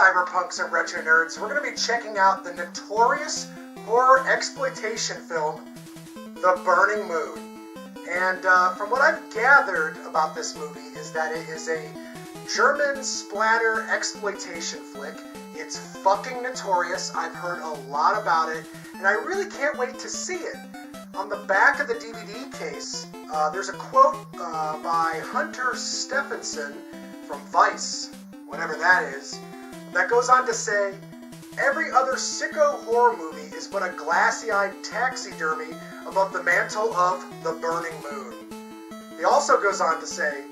cyberpunks and retro nerds. We're going to be checking out the notorious horror exploitation film, The Burning Moon. And from what I've gathered about this movie is that it is a German splatter exploitation flick. It's fucking notorious. I've heard a lot about it, and I really can't wait to see it. On the back of the DVD case, there's a quote by Hunter Stephenson from Vice, whatever that is, that goes on to say, "Every other sicko horror movie is but a glassy-eyed taxidermy above the mantle of The Burning Moon." He also goes on to say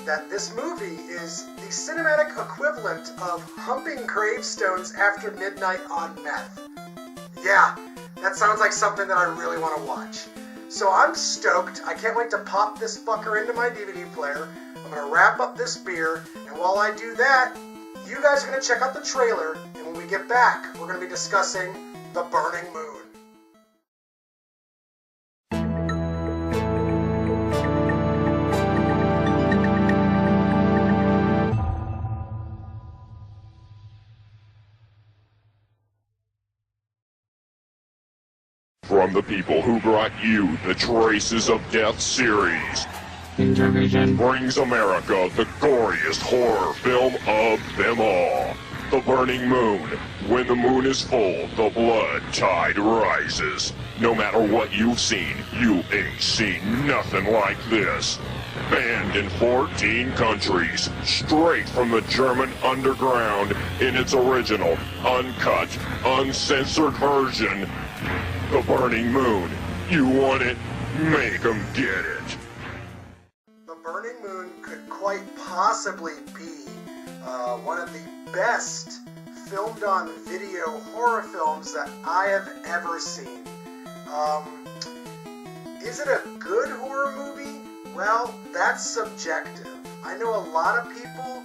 that this movie is the cinematic equivalent of humping gravestones after midnight on meth. Yeah, that sounds like something that I really want to watch. So I'm stoked. I can't wait to pop this fucker into my DVD player. I'm going to wrap up this beer, and while I do that, you guys are going to check out the trailer, and when we get back, we're going to be discussing The Burning Moon. From the people who brought you the Traces of Death series, Intervision brings America the goriest horror film of them all. The Burning Moon. When the moon is full, the blood tide rises. No matter what you've seen, you ain't seen nothing like this. Banned in 14 countries, straight from the German underground in its original, uncut, uncensored version. The Burning Moon. You want it? Make 'em get it. The Burning Moon could quite possibly be one of the best filmed on video horror films that I have ever seen. Is it a good horror movie? Well, that's subjective. I know a lot of people,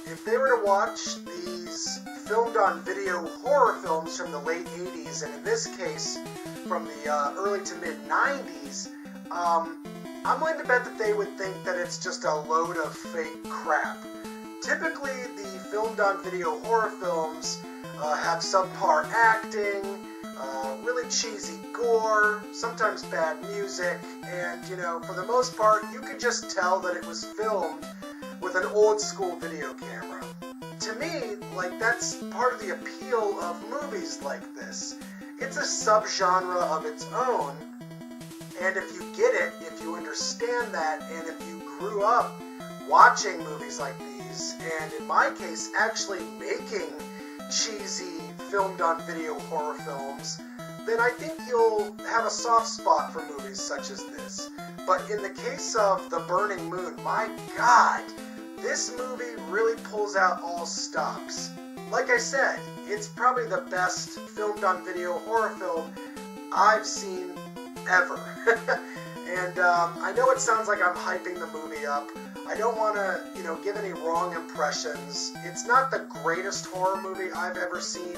if they were to watch these filmed on video horror films from the late 80s, and in this case from the early to mid 90s, I'm willing to bet that they would think that it's just a load of fake crap. Typically, the filmed on video horror films have subpar acting, really cheesy gore, sometimes bad music, and, you know, for the most part, you could just tell that it was filmed with an old school video camera. To me, like, that's part of the appeal of movies like this. It's a subgenre of its own, and if you get it, if you understand that, and if you grew up watching movies like these, and in my case, actually making cheesy filmed on video horror films, then I think you'll have a soft spot for movies such as this. But in the case of The Burning Moon, my God, this movie really pulls out all stops. Like I said, it's probably the best filmed on video horror film I've seen ever. And I know it sounds like I'm hyping the movie up. I don't want to, give any wrong impressions. It's not the greatest horror movie I've ever seen,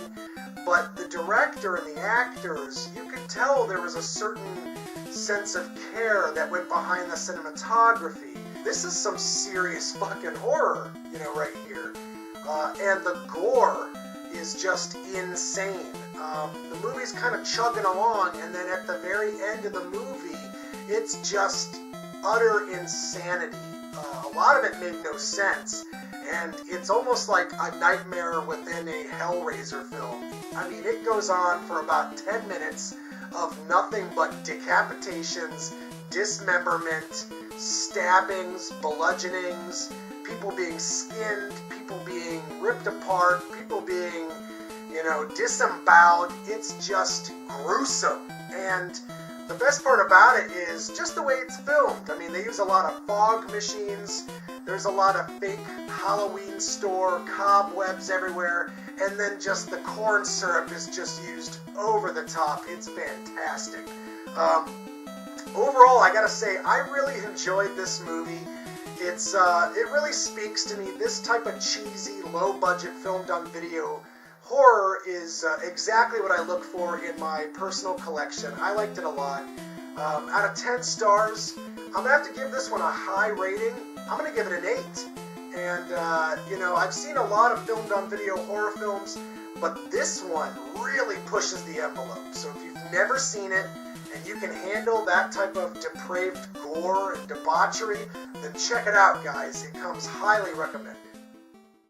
but the director and the actors, you could tell there was a certain sense of care that went behind the cinematography. This is some serious fucking horror, right here. And the gore is just insane. The movie's kind of chugging along, and then at the very end of the movie, it's just utter insanity. A lot of it made no sense, and it's almost like a nightmare within a Hellraiser film. I mean, it goes on for about 10 minutes of nothing but decapitations, dismemberment, stabbings, bludgeonings, people being skinned, people being ripped apart, people being, disemboweled. It's just gruesome. And the best part about it is just the way it's filmed. I mean, they use a lot of fog machines. There's a lot of fake Halloween store cobwebs everywhere. And then just the corn syrup is just used over the top. It's fantastic. Overall, I gotta say, I really enjoyed this movie. It really speaks to me. This type of cheesy, low-budget, filmed-on-video horror is exactly what I look for in my personal collection. I liked it a lot. Out of 10 stars, I'm going to have to give this one a high rating. I'm going to give it an 8. And, you know, I've seen a lot of filmed on video horror films, but this one really pushes the envelope. So if you've never seen it, and you can handle that type of depraved gore and debauchery, then check it out, guys. It comes highly recommended.